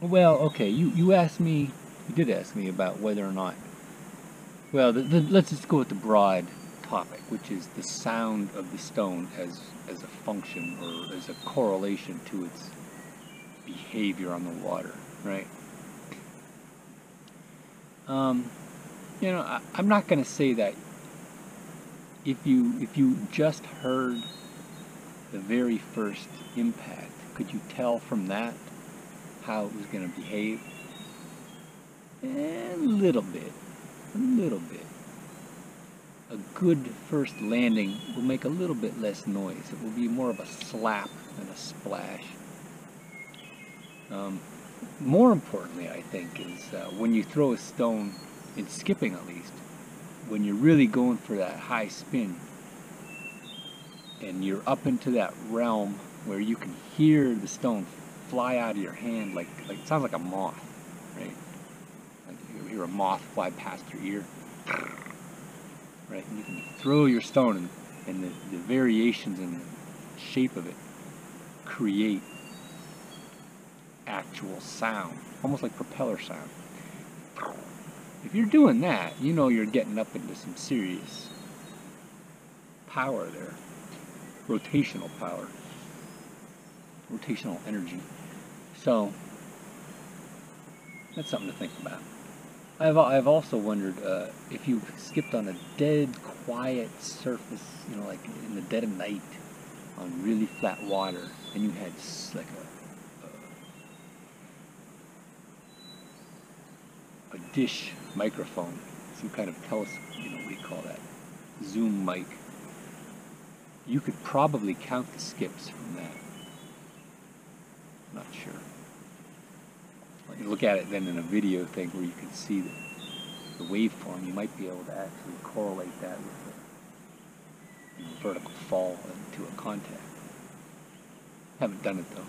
Well, okay, you asked me, you did ask me about whether or not, well, let's just go with the broad topic, which is the sound of the stone as a function or as a correlation to its behavior on the water, right? Um, I'm not going to say that if you just heard the very first impact, could you tell from that how it was going to behave? A little bit, a little bit. A good first landing will make a little bit less noise. It will be more of a slap than a splash. Um, More importantly, I think, is when you throw a stone, in skipping at least, when you're really going for that high spin and you're up into that realm where you can hear the stone fly out of your hand like it sounds like a moth, right? Like you hear a moth fly past your ear, right? And you can throw your stone and the variations in the shape of it create actual sound, almost like propeller sound. If you're doing that, you know you're getting up into some serious power there. Rotational power. Rotational energy. So, that's something to think about. I've also wondered if you skipped on a dead, quiet surface, like in the dead of night on really flat water, and you had like a dish microphone, some kind of telescope, what do you call that? Zoom mic. You could probably count the skips from that. Not sure. You look at it then in a video thing where you can see the waveform. You might be able to actually correlate that with the vertical fall into a contact. Haven't done it though.